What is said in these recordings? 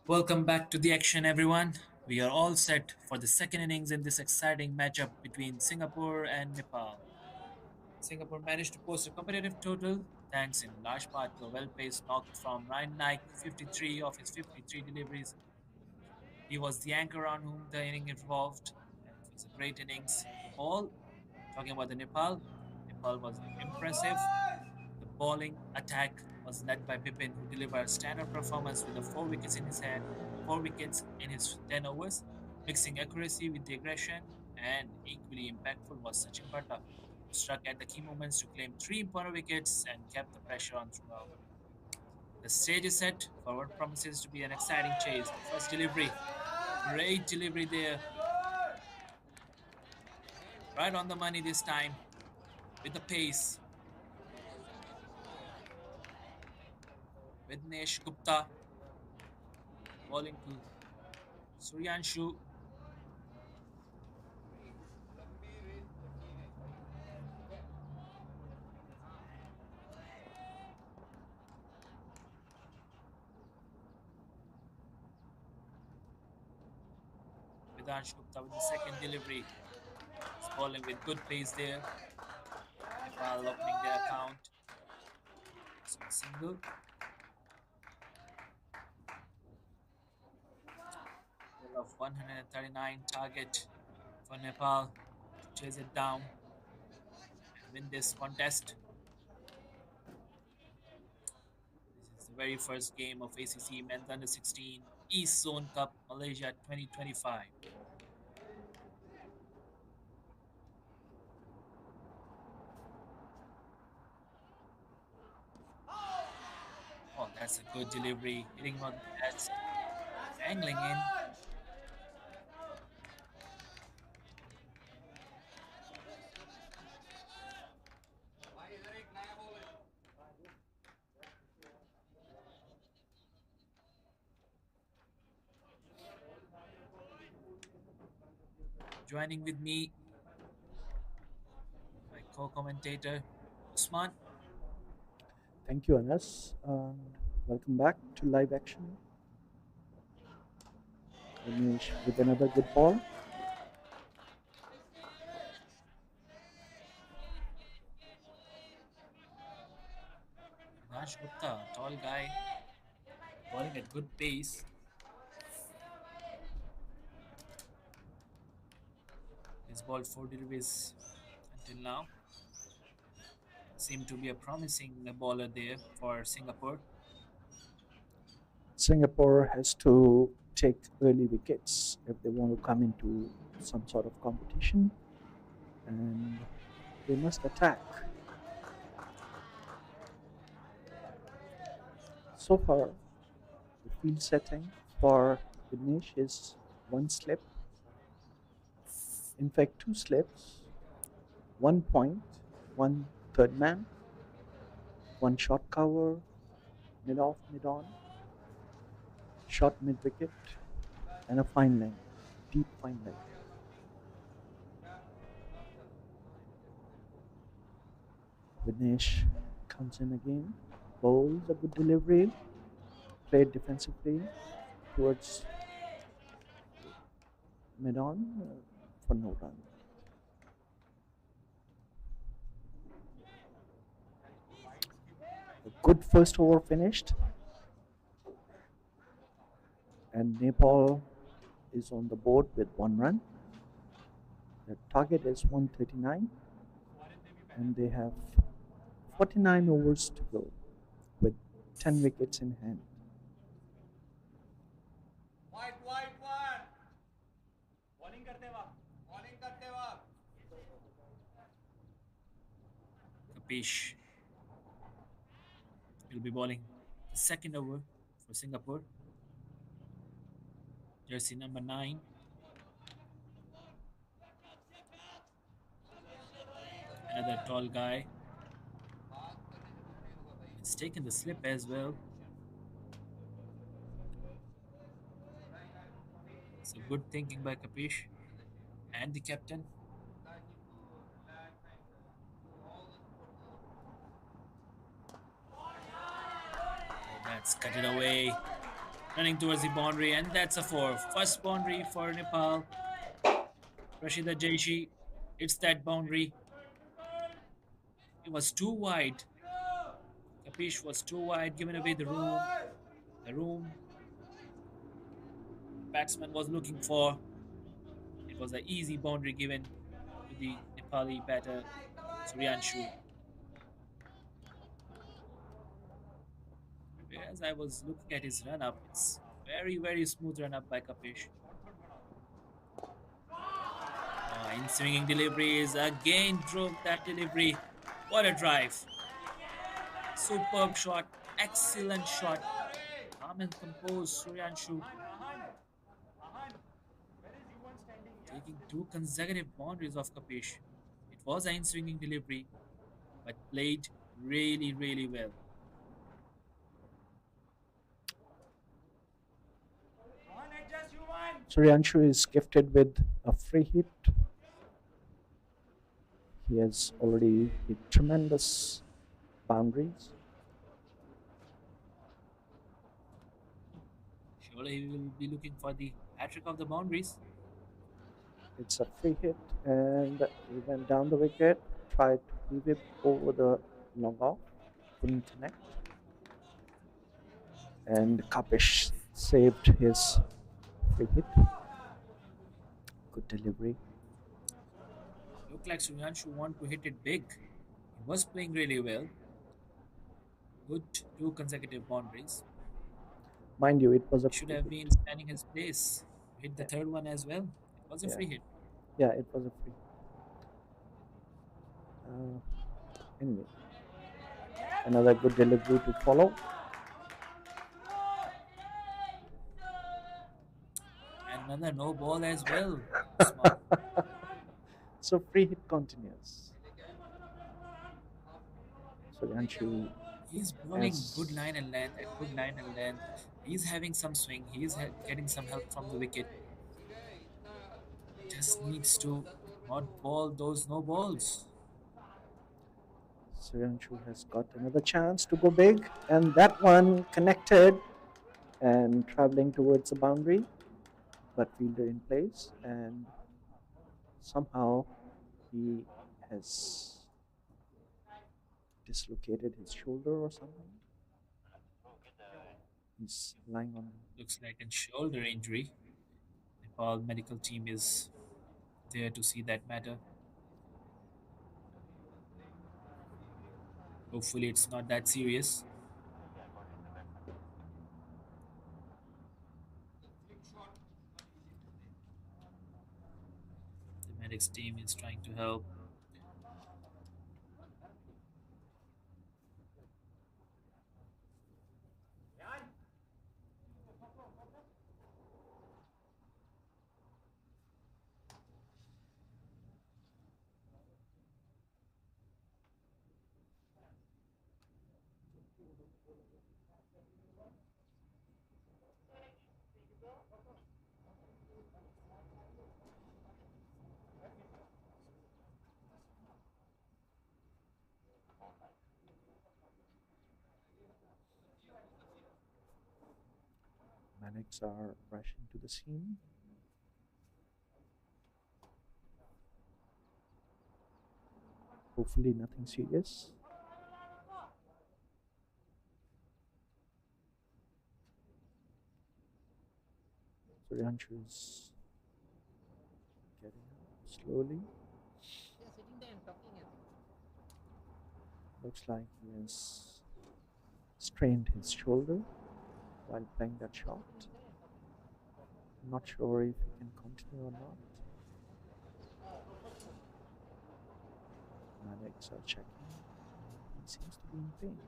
Welcome back to the action, everyone. We are all set for the second innings in this exciting matchup between Singapore and Nepal. Singapore managed to post a competitive total thanks in large part to a well-paced knock from Ryan Naik, 53 of his 53 deliveries. He was the anchor on whom the inning revolved, and it was a great innings. All talking about the Nepal was impressive. The bowling attack was led by Bipin, who delivered a standout performance with the four wickets in his 10 overs, mixing accuracy with the aggression, and equally impactful was Sachin Bhatta, who struck at the key moments to claim three important wickets and kept the pressure on throughout. The stage is set for what promises to be an exciting chase. The first delivery, great delivery there, right on the money this time with the pace. Vidnesh Gupta bowling to Suryanshu. Vidansh Gupta with the second delivery. He's bowling with good pace there. Nepal opening their account. So a single. Total of 139 target for Nepal to chase it down and win this contest. This is the very first game of ACC Men's Under 16 Eastzone Cup Malaysia 2025. Oh, that's a good delivery. Hitting him on the chest, angling in. Joining with me, my co-commentator Usman. Thank you, Anas. Welcome back to live action. Ramesh with another good ball. Vidansh Gupta, tall guy, bowling at good pace. He's bowled four deliveries until now. Seemed to be a promising bowler there for Singapore. Singapore has to take early wickets if they want to come into some sort of competition, and they must attack. So far, the field setting for Vignesh is one slip, in fact, two slips, 1 point, one third man, one short cover, mid off, mid on, short mid wicket, and a fine leg, deep fine leg. Vignesh comes in again, bowls a good delivery, played defensively towards mid on for no run. A good first over finished, and Nepal is on the board with 1 run. The target is 139, and they have 49 overs to go with 10 wickets in hand. Kapish will be bowling the second over for Singapore. Jersey number 9. Another tall guy. It's taken the slip as well. So good thinking by Kapish and the captain. Oh, that's cut it away. running towards the boundary, and that's a four. First boundary for Nepal. Rashida Jaishi hits that boundary. It was too wide. Kapish was too wide, giving away the room. The room the batsman was looking for. It was an easy boundary given to the Nepali batter Suryanshu. As I was looking at his run up, it's very smooth run up by Kapish. In swinging deliveries, again drove that delivery. What a drive! Superb shot, excellent shot. Calm and composed Suryanshu taking two consecutive boundaries of Kapish. It was an in-swinging delivery, but played really well. Suryanshu is gifted with a free hit. He has already hit tremendous boundaries. Surely he will be looking for the hat trick of the boundaries. It's a free hit, and he went down the wicket, tried to weave it over the long off, couldn't connect, and Kapish saved his free hit. Good delivery. Looked like Suryanshu want to hit it big. He was playing really well. Good two consecutive boundaries. Mind you, it was a He should free have hit. been standing his place. Hit the Yeah, third one as well. It was a yeah, free hit. yeah, it was a free hit. Anyway, another good delivery to follow. And another no ball as well. Usman. So free hit continues. Suryanshu He's bowling good has line and length and good line and length. He's having some swing. He's getting some help from the wicket. Just needs to not ball those no balls. Suryanshu has got another chance to go big, and that one connected and traveling towards the boundary, but fielder in place, and somehow he has dislocated his shoulder or something. He's lying on. Looks like a shoulder injury. Nepal medical team is there to see that matter. Hopefully, it's not that serious. The medics team is trying to help. Medics are rushing to the scene. Hopefully, nothing serious. Suryanshu is getting up slowly. Looks like he has strained his shoulder while playing that shot. I'm not sure if he can continue or not. Medics are checking. He seems to be in pain.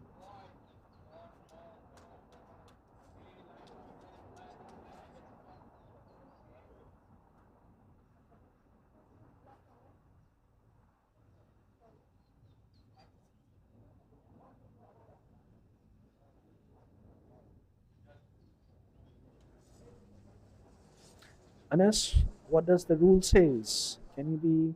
Anas, what does the rule says? Can he be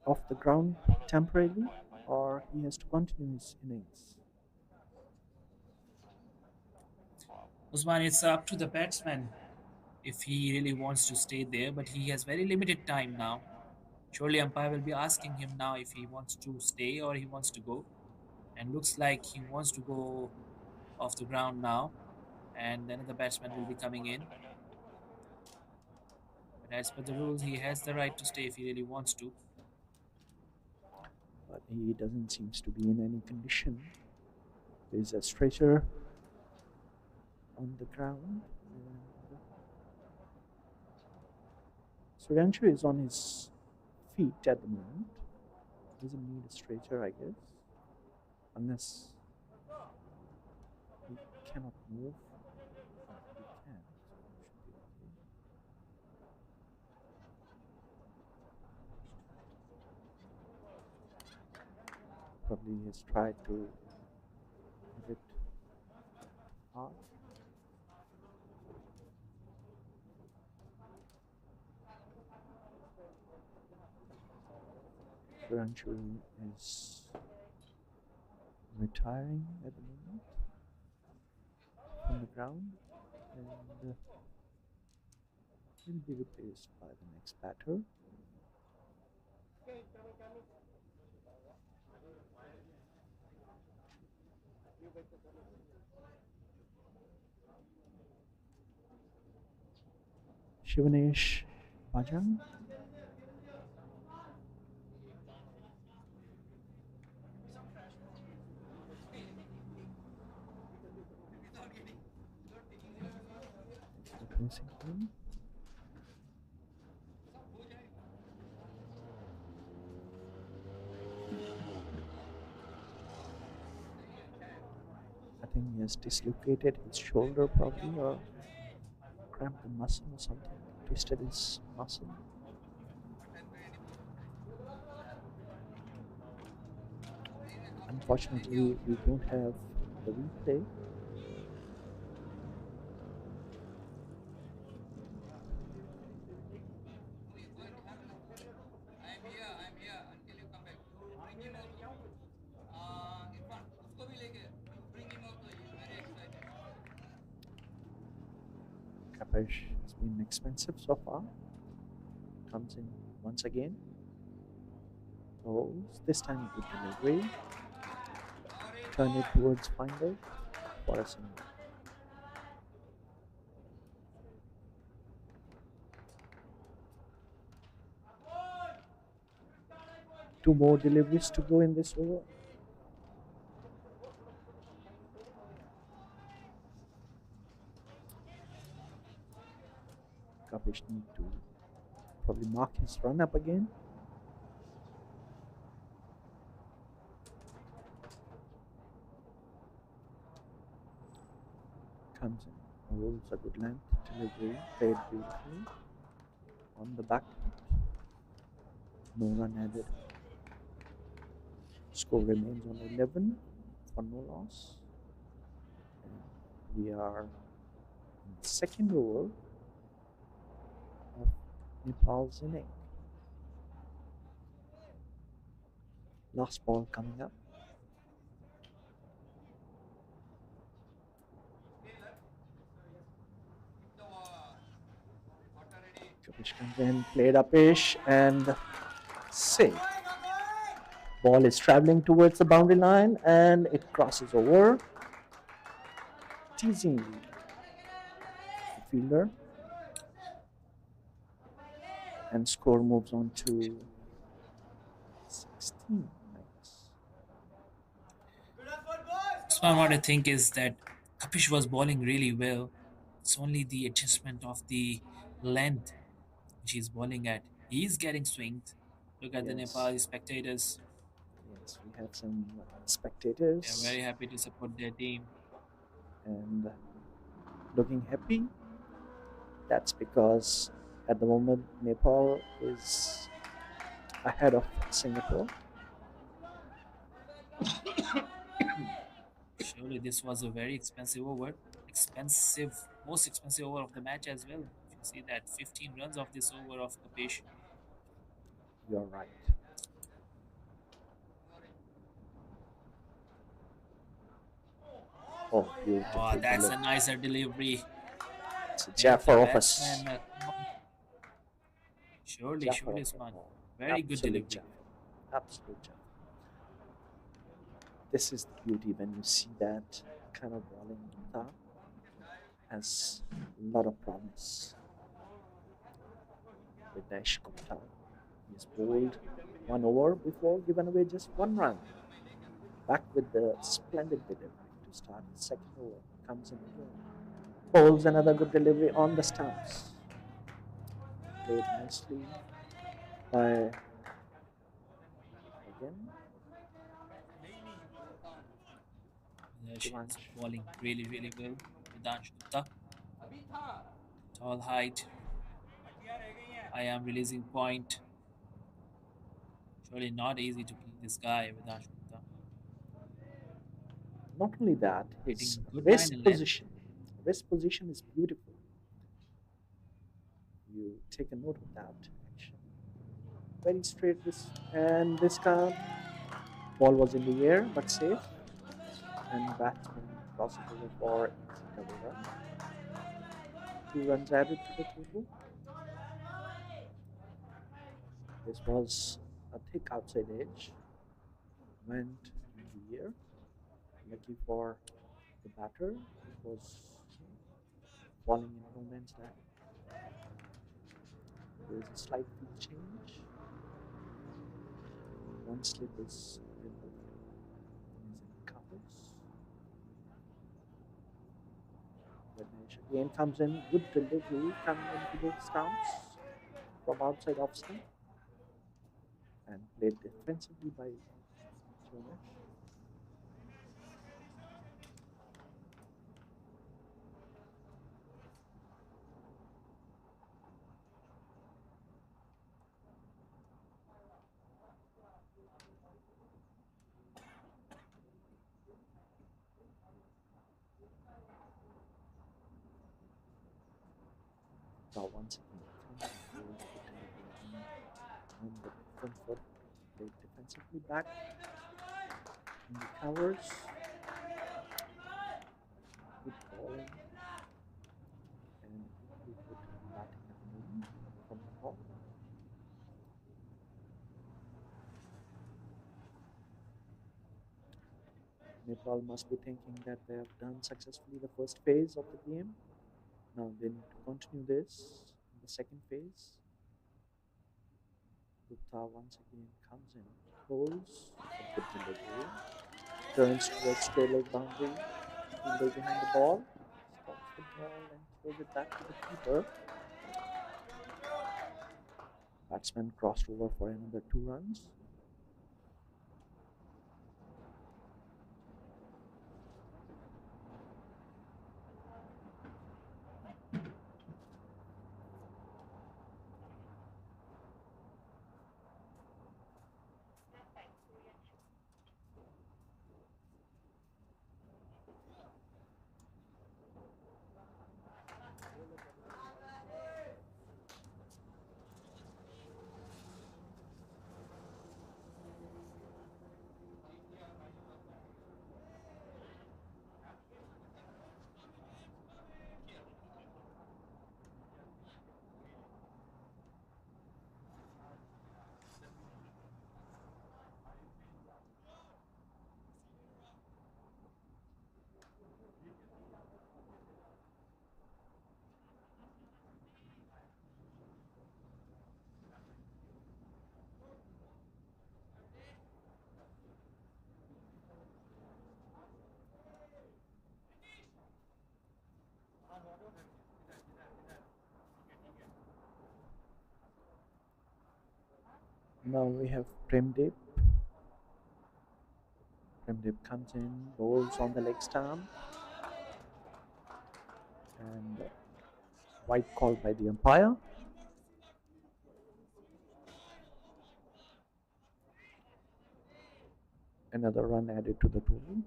off the ground temporarily, or he has to continue his innings? Usman, it's up to the batsman if he really wants to stay there, but he has very limited time now. Surely umpire will be asking him now if he wants to stay or he wants to go. And looks like he wants to go off the ground now. And another batsman will be coming in. But as per the rules, he has the right to stay if he really wants to. but he doesn't seems to be in any condition. There's a stretcher on the ground, and Suryanshu is on his feet at the moment. Doesn't need a stretcher, I guess, unless he cannot move. Oh, he can, so it should be okay. Probably he has tried to hit it hard. Suryanshu is retiring at the moment from the ground, and will be replaced by the next batter. Shivanesh Bajang. It's replacing him. I think he has dislocated his shoulder probably, or cramped the muscle or something, twisted his muscle. Unfortunately, we don't have the replay. Kapesh has been expensive so far. Comes in once again. Throws. This time good delivery. Turn it towards fine leg for a single. Two more deliveries to go in this over. Kapish need to probably mark his run up again. Comes in, rolls a good length delivery, played beautifully on the back foot. No run added. Score remains on 11 for no loss. And we are in the second over of Nepal's inning. Last ball coming up. Kapish comes in, played upish, and safe. Ball is traveling towards the boundary line and it crosses over. Teasing the fielder. And score moves on to 16, I guess. So what I think is that Kapish was bowling really well. It's only the adjustment of the length which he's bowling at. He's getting swings. Look at the Yes, Nepali spectators. yes, we have some They are spectators very happy to support their team. and looking happy. That's because at the moment Nepal is ahead of Singapore. Surely this was a very expensive over. Most expensive over of the match as well. If you see that 15 runs of this over of Kapish. You're right. Oh, Oh, beautiful that's a delivery. nicer delivery. It's a Made the Jaffer of us. batsman. Surely, Jaffer surely, of the Usman. ball. Very good Absolute delivery. Jaffer. Absolute Jaffer. This is the beauty when you see that kind of bowling. Gupta has a lot of promise. With Dash Gupta, he has bowled 1 over before, given away just 1 run. Back with the splendid delivery to start the second over. Comes in again. Bowls another good delivery on the stumps. Played nicely by again Is Shivansh. bowling really, really well. Vidansh Gupta. Tall height. I am releasing point. Surely not easy to play this guy, Vidansh Gupta. Not only that, his Hitting good line wrist and length. position. Wrist position is beautiful. You take a note of that action. Very straight this and this card. Ball was in the air but safe. And batsman crosses over for easy double run. 2 runs added to the table. This was a thick outside edge. Went in the air. Lucky for the batter, it was falling in no man's land. There is a slight field change. One slip is removed. Is in covers. Ganesh again comes in. Good delivery coming into the stumps from outside off stump and played defensively by Jonas. Now once again comes in with good delivery on the front foot. Played defensively back in the covers. Good bowling and equally good batting at the moment from Nepal. Nepal must be thinking that they have done successfully the first phase of the game. Now they need to continue this in the second phase. Gupta once again comes in, holds a good delivery, turns towards square leg boundary, fielder behind the ball, stops the ball and throws it back to the keeper. Batsman crossed over for another 2 runs. Now we have Premdeep. Premdeep comes in, bowls on the leg stump, and white called by the umpire. Another run added to the total.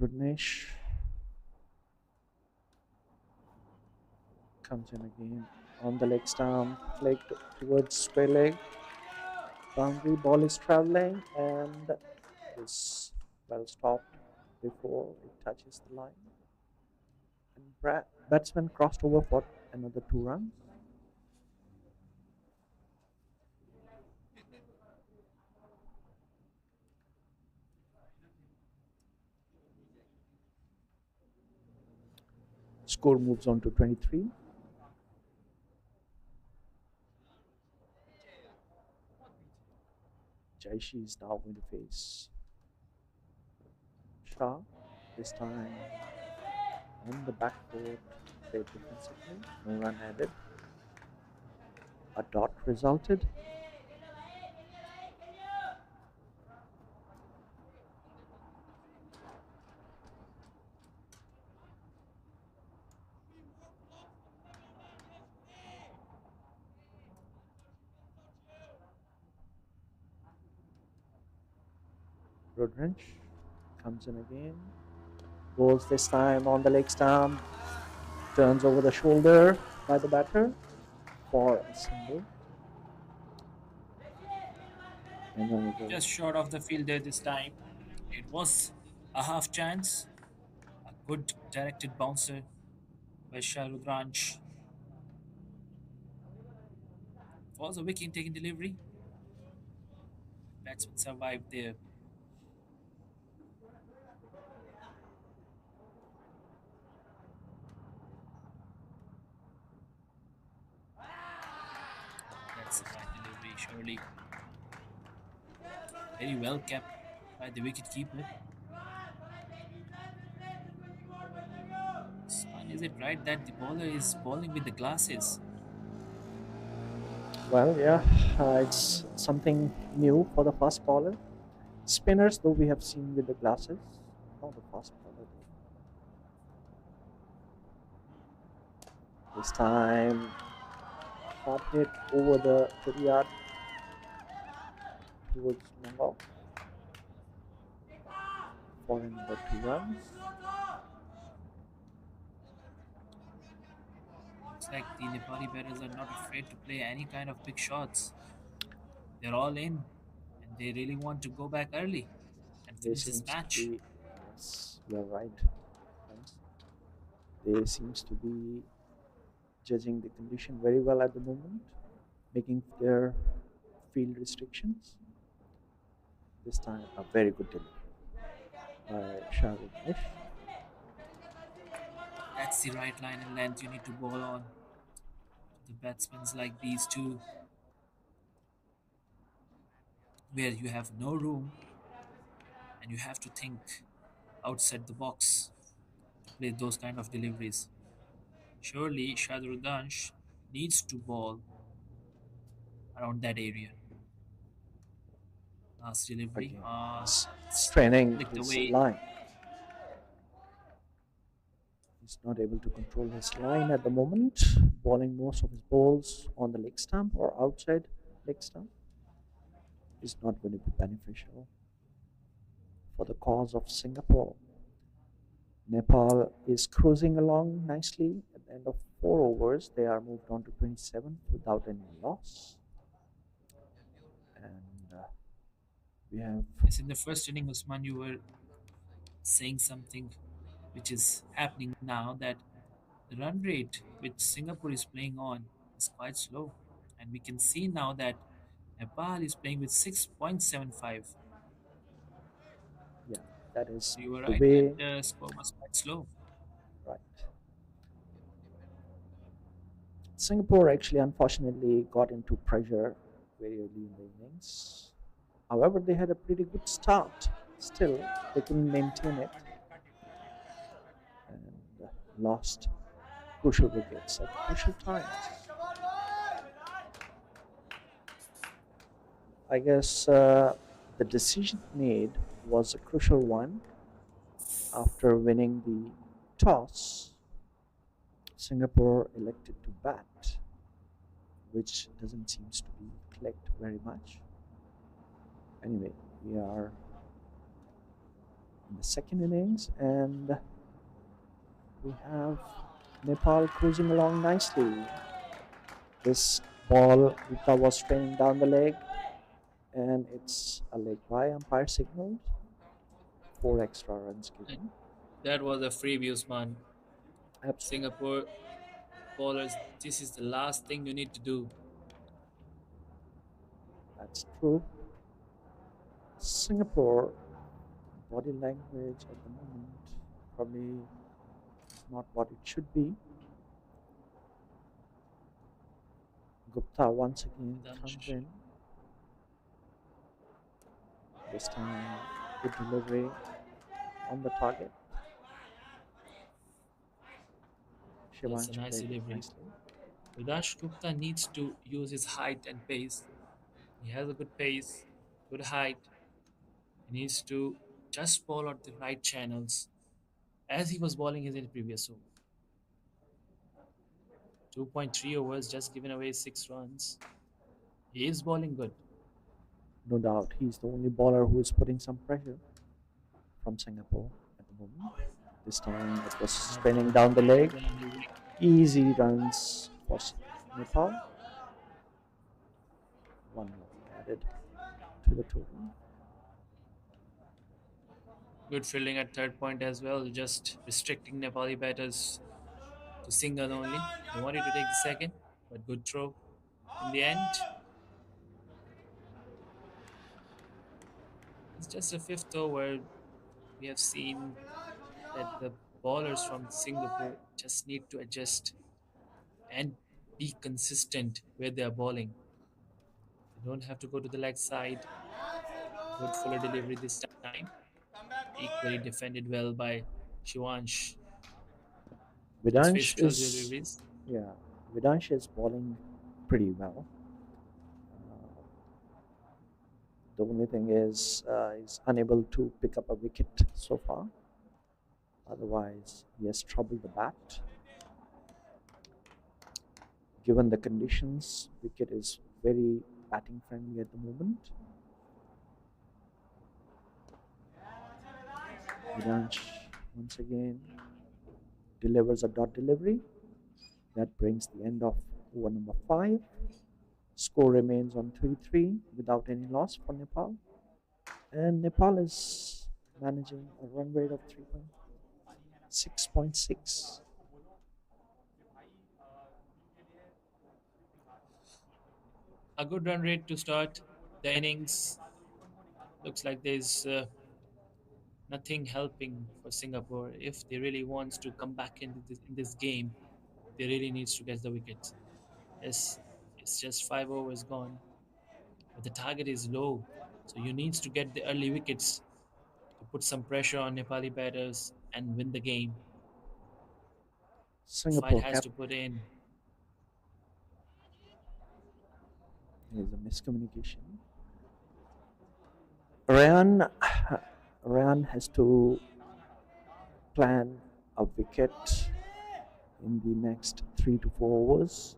Rudnesh comes in again on the leg stump, leg towards square leg. Boundary ball is traveling and is well stopped before it touches the line. And batsman crossed over for another 2 runs. Score moves on to 23. Jaishi is now going to face Shah. This time on the back foot, played defensively. No run added. A dot resulted. Rudrench comes in again. Goes this time on the leg stump. Turns over the shoulder by the batter for a single. And another. Just short of the fielder this time. It was a half chance, a good directed bouncer by Sharudranj. Was a wicket taking delivery. Batsman survived there. That's the right delivery, surely. Very well kept by the wicket keeper. Swan, is it right that the bowler is bowling with the glasses? Well, yeah, it's something new for the fast bowler. Spinners, though, we have seen with the glasses. Not the fast bowler. This time, shot hit over the 30 yard towards long off for another 2 runs. Looks like the Nepali batters are not afraid to play any kind of big shots. They're all in, and they really want to go back early and They finish this seems to match. be, yes, you're right. Friends. They seems to be judging the condition very well at the moment, making their field restrictions. This time, a very good delivery by Shah. That's the right line and length you need to bowl on to the batsmen like these two, where you have no room and you have to think outside the box to play those kind of deliveries. Surely Shadrudansh needs to bowl around that area. Last delivery. Again, Ah, he's it's straining flicked his away. line. He's not able to control his line at the moment, bowling most of his balls on the leg stump or outside leg stump is not going to be beneficial for the cause of Singapore. Nepal is cruising along nicely. At the end of 4 overs, they are moved on to 27 without any loss. And we have, Yes, in the first inning, Usman, you were saying something which is happening now that the run rate which Singapore is playing on is quite slow. And we can see now that Nepal is playing with 6.75. yeah, that is So you were the right that way, the score was quite slow. right. Singapore actually, unfortunately, got into pressure very early in the innings. However, they had a pretty good start. Still, they couldn't maintain it and lost crucial wickets at crucial times. I guess the decision made was a crucial one. After winning the toss, Singapore elected to bat, which doesn't seem to be clicked very much. Anyway, we are in the second innings and we have Nepal cruising along nicely. This ball, Gupta was training down the leg, And it's a leg by umpire signaled, 4 extra runs And given. that was a freebie, Usman. Absolutely, Singapore bowlers, this is the last thing you need to do. that's true. Singapore body language at the moment probably is not what it should be. Gupta once again comes Vedansh. in. This time, good delivery on the target. That's a Shivansh nice played it delivery. nicely. Vedansh Gupta needs to use his height and pace. He has a good pace, good height. He needs to just bowl out the right channels as he was bowling his in the previous over. 2.3 overs, just given away 6 runs. He is bowling good. No doubt, he's the only bowler who is putting some pressure from Singapore at the moment. This time it was Not spinning getting down the leg. away on the wing. Easy runs for Nepal. One more added to the total. Good fielding at third point as well, just restricting Nepali batters to single only. They wanted to take the second, but good throw in the end. It's just a fifth over. We have seen that the bowlers from Singapore just need to adjust and be consistent where they are bowling. They don't have to go to the leg side. Good fuller delivery this time. Equally defended well by Shivansh. Just Vidansh faced 12 is, deliveries. yeah, Vidansh is bowling pretty well. The only thing is he's unable to pick up a wicket so far. Otherwise, he has troubled the bat. Given the conditions, wicket is very batting friendly at the moment. Vidansh once again delivers a dot delivery. That brings the end of over number 5. Score remains on 3-3 without any loss for Nepal. And Nepal is managing a run rate of 3.6.6. A good run rate to start the innings. Looks like there's nothing helping for Singapore. If they really wants to come back into this game, they really needs to get the wickets. Yes, it's just 5 overs gone, but the target is low, so you needs to get the early wickets to put some pressure on Nepali batters and win the game. The fight Singapore has cap to put in. is a miscommunication. Ryan, Ryan has to plan a wicket in the next 3 to 4 overs.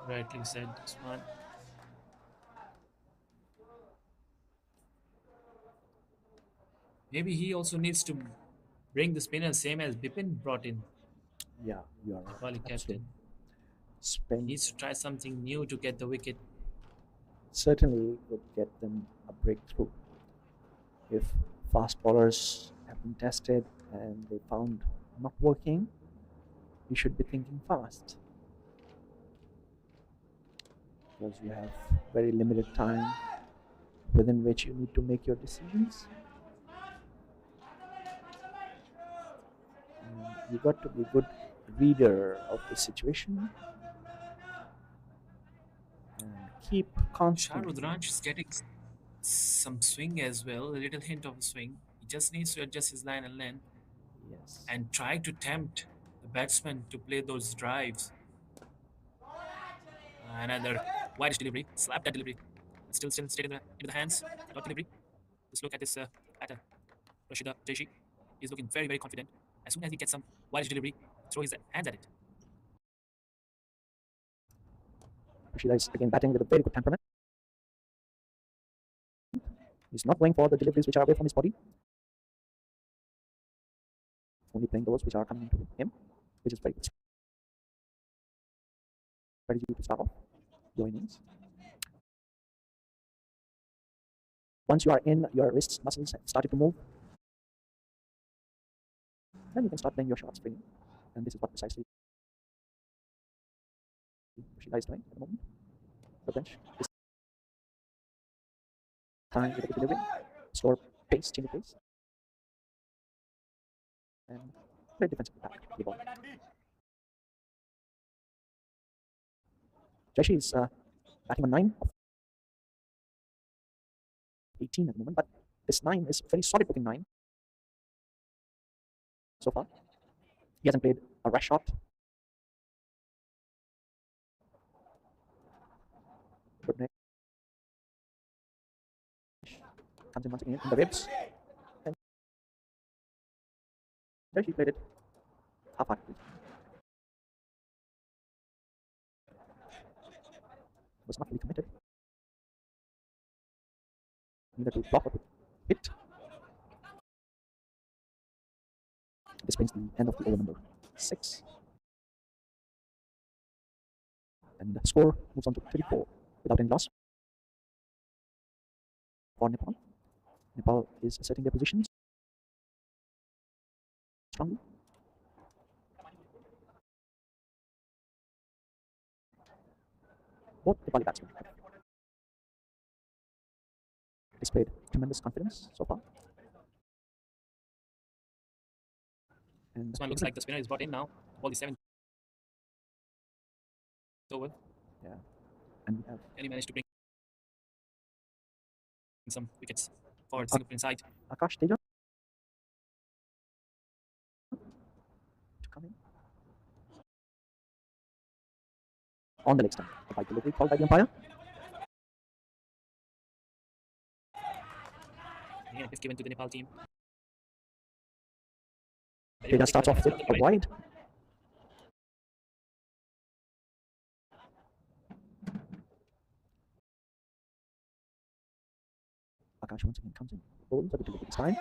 Rightly said, Usman. Maybe he also needs to bring the spinner same as Bipin brought in, Yeah, you are right. Nepali Absolutely. captain. He Spin needs to try something new to get the wicket. certainly would get them a breakthrough. If fast bowlers have been tested and they found not working, you should be thinking fast because you have very limited time within which you need to make your decisions. And you got to be a good reader of the situation and keep Shah constantly. Rudranj is getting some swing as well, a little hint of a swing. He just needs to adjust his line and length Yes. and try to tempt the batsman to play those drives. Another wide delivery, slap that delivery. Still stayed into the hands. Dot delivery. Just look at this batter, Rashida Jaishi. He's looking very confident. As soon as he gets some wide delivery, throw his hands at it. Rashida is again batting with a very good temperament. He's not going for the deliveries which are away from his body, only playing those which are coming into him, which is very good strategy to start off. your innings. Once you are in, your wrists muscles have started to move, then you can start playing your shots freely. And this is what precisely Sheila is doing at the moment. The bench is time with the delivery, slower pace, change of pace, and play defensively back the ball. Jaishi is batting on 9 of 18 at the moment, but this 9 is a very solid looking 9 so far. He hasn't played a rash shot. Good night. Comes in once again in the ribs. And Jaishi played it half-heartedly. Was not really committed. Neither to block or to hit. This brings the end of the over number 6. And the score moves on to 34 without any loss for Nepal. Nepal is asserting their positions strongly. Both Nepali batsmen have displayed tremendous confidence so far. And This one looks like the spinner is brought in now. Ball is 7 over. Yeah, and we have And he managed to bring some wickets for Singapore inside. Akash Teja to come in on the leg stump. A bite delivery called by the umpire. Yeah, it's given to the Nepal team. Teja starts off with a wide. Akash once again comes in, bowls a bit delivery this time.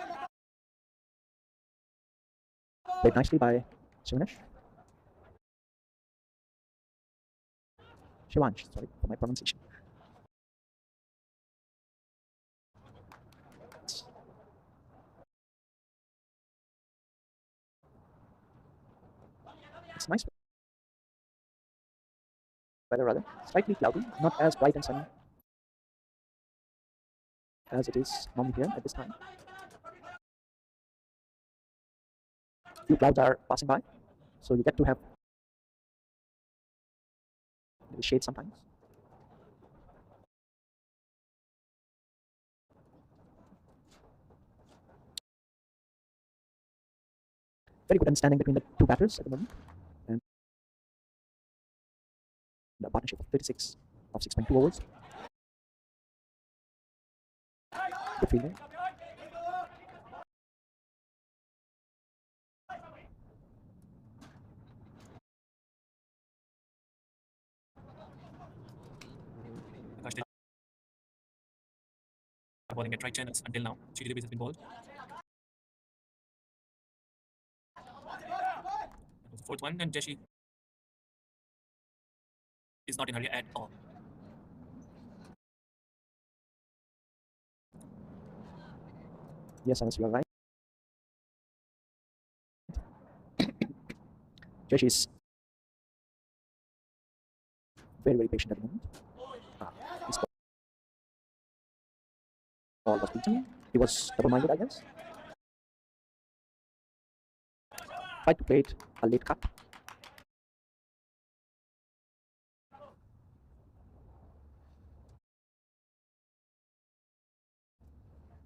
Played nicely by Shivanesh. Shivansh, sorry for my pronunciation. It's nice weather rather, slightly cloudy, not as bright and sunny as it is normally here at this time. Few clouds are passing by, so you get to have little shade sometimes. Very good understanding between the two batters at the moment, and the partnership of 36 of 6.2 overs. Good fielding. Akash Teja bowling at right channels until now. 3 deliveries has been bowled. That was the fourth one, and Jaishi is not in a hurry at all. Yes, Anas, you are right. Jaishi is very, very patient at the moment. His ball was beaten. He was double-minded, I guess. Tried to play it a late cut.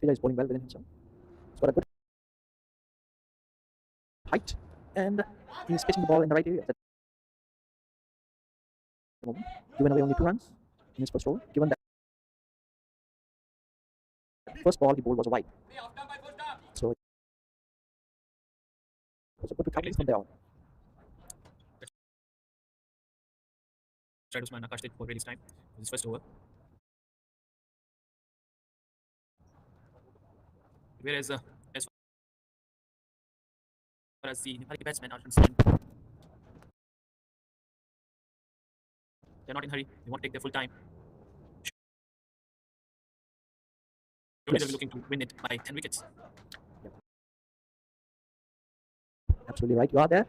Teja is bowling well within himself. He's got a good height, and he's pitching the ball in the right area at the moment. Given away only 2 runs in his first over, given that first ball he bowled was a wide. So it was a good recovery from there on. Tried Usman Akash did for really time. His first over. Whereas as far as the Nepali batsmen are concerned, They're not in a hurry. They want to take their full time. Surely they'll be Yes, looking to win it by 10 wickets. yep, absolutely right. You are there.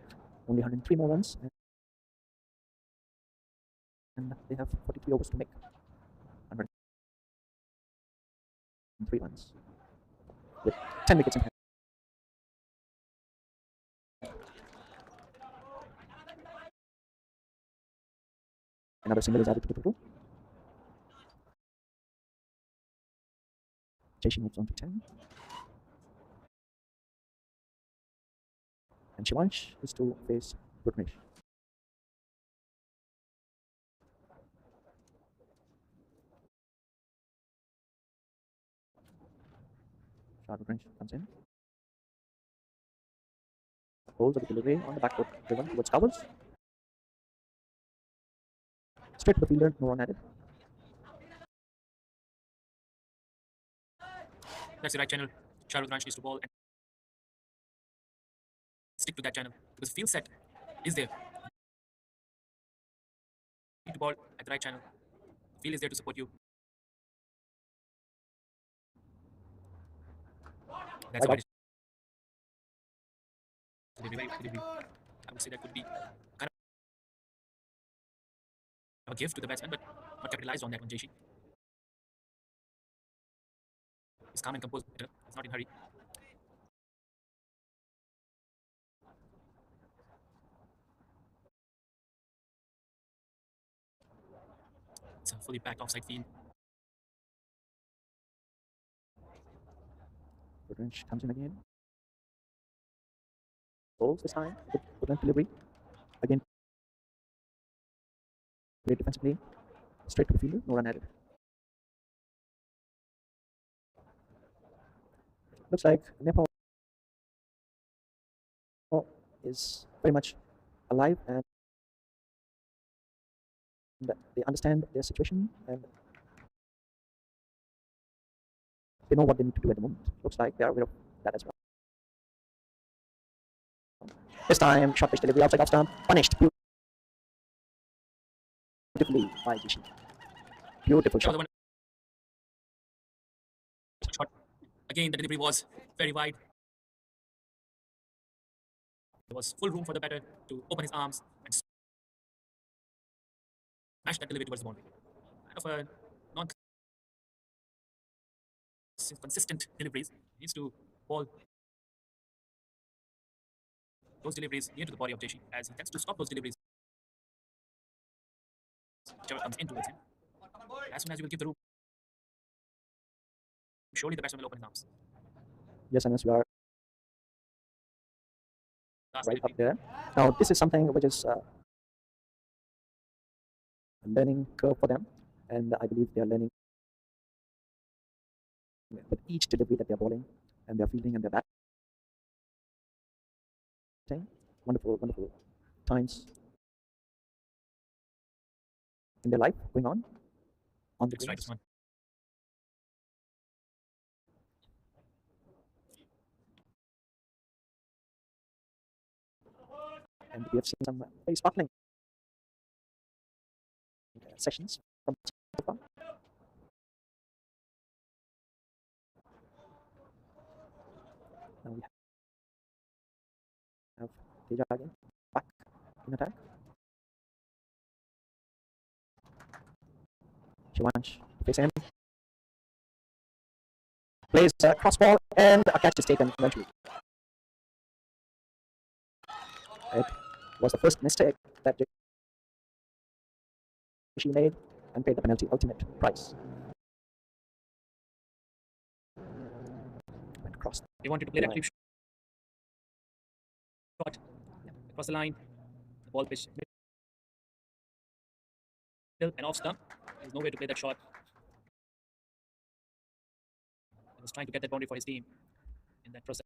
Only 103 more runs, and they have 43 overs to make. 103 runs with 10 wickets in hand. Another single is added to the total. Jaishi moves on to 10. And Shivansh is to face Rutnesh. Rutnesh comes in. Holds the delivery on the back foot, driven towards covers. Straight to the fielder, no run added. That's the right channel. Shahrukh Ranch needs to ball and stick to that channel because field set is there. You need to ball at the right channel. Field is there to support you. That's Right a out. wide delivery. I would say that could be kind of a gift to the batsman, but not capitalized on that one. Jaishi is calm and composed. He's not in a hurry. It's a fully packed offside field. Rutnesh comes in again. Holds this time. Good length delivery. Again, great defensive play. Straight to the fielder, no run added. Looks like Nepal is very much alive and they understand their situation and they know what they need to do at the moment. Looks like they are aware of that as well. This time, short pitch delivery outside off stump, punished beautifully by Jishi. Beautiful shot. Shot. Again, the delivery was very wide. There was full room for the batter to open his arms and smash that delivery towards the boundary. Kind of a non-consistent deliveries. He needs to ball those deliveries near to the body of Jaishi as he tends to stop those deliveries whichever comes in towards him. As soon as you will give the room, surely the batsman will open his arms. Yes, and as we are Last right delivery. up there. Now, this is something which is a learning curve for them, and I believe they are learning with each delivery that they're bowling and they're fielding and they're batting. Wonderful, wonderful times in their life going on the That's right, greens. Usman. And we have seen some very sparkling sessions from so far. Now we have Teja again back in attack. Shivansh face him. Plays a cross ball and a catch is taken eventually. It was the first mistake that she made and paid the penalty ultimate price. Went across. They wanted to play that creep shot across the line. The ball pitched middle and off stump. There's no way to play that shot. He was trying to get that boundary for his team. In that process,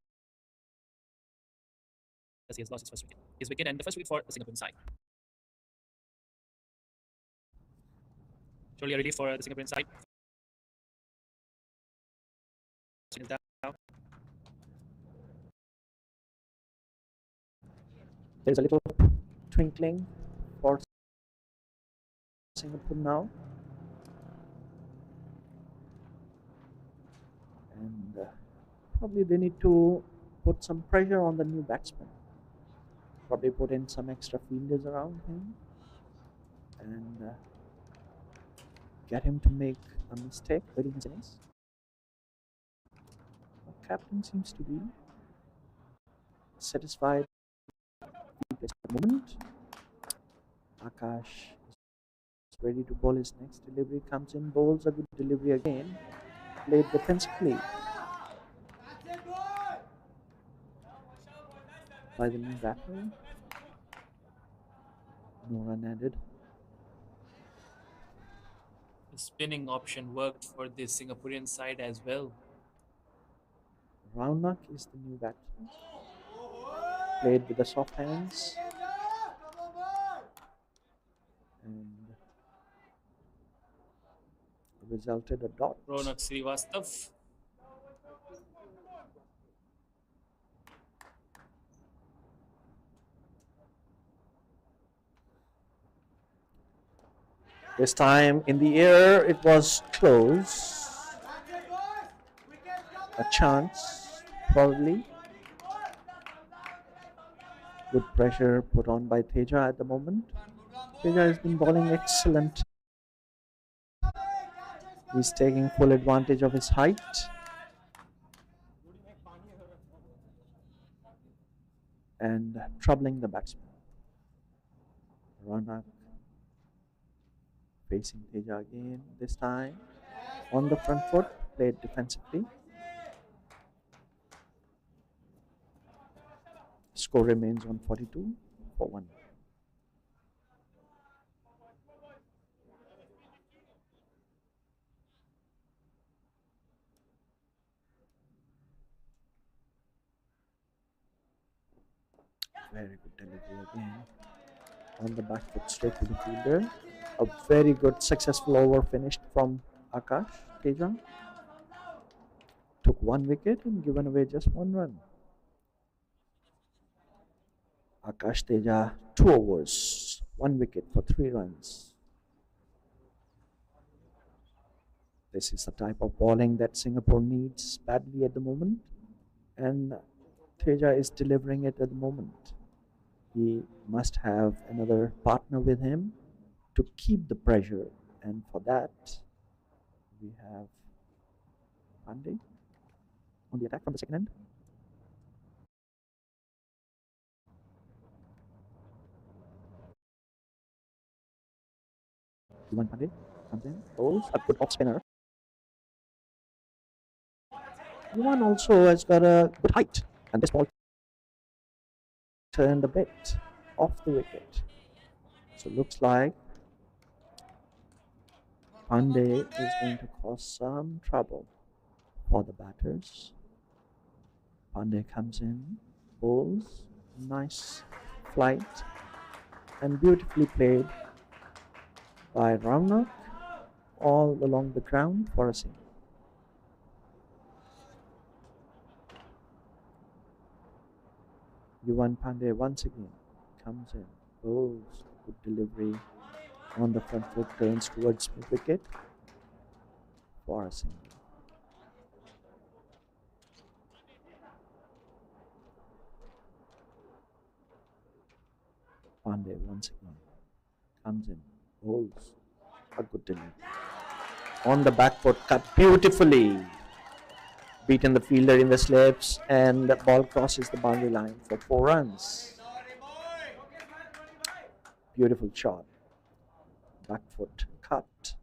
he has lost his first wicket. His wicket and the first wicket for the Singaporean side. Surely a relief for the Singaporean side. There's a little twinkling for Singapore now. And probably they need to put some pressure on the new batsman. Probably put in some extra fielders around him and get him to make a mistake early in his innings. The captain seems to be satisfied with the moment. Akash is ready to bowl his next delivery. Comes in, bowls a good delivery again. Played defensively by the new batter. No run added. The spinning option worked for the Singaporean side as well. Raunak is the new batsman. Played with the soft hands. And resulted a dot. Ronak Srivastav. This time in the air, it was close. A chance, probably. Good pressure put on by Teja at the moment. Teja has been bowling excellent. He's taking full advantage of his height. And troubling the batsman. Raunak facing Teja again, this time on the front foot, played defensively. Score remains 142 for 1. Very good delivery again. On the back foot, straight to the fielder. A very good successful over finished from Akash Teja. Took 1 wicket and given away just 1 run. Akash Teja, 2 overs, 1 wicket for 3 runs. This is the type of bowling that Singapore needs badly at the moment. And Teja is delivering it at the moment. He must have another partner with him to keep the pressure, and for that we have Pandey on the attack from the second end. Pandey comes in, bowls a good off spinner. Yuan also has got a good height, and this ball turned a bit off the wicket. So it looks like Pandey is going to cause some trouble for the batters. Pandey comes in, bowls, nice flight, and beautifully played by Raunak all along the ground for a single. Yuan Pandey once again comes in, bowls, good delivery on the front foot, turns towards mid wicket for a single. Pandey once again comes in, bowls, a good delivery on the back foot, cut beautifully, beaten the fielder in the slips, and the ball crosses the boundary line for 4 runs. Beautiful shot, back foot cut.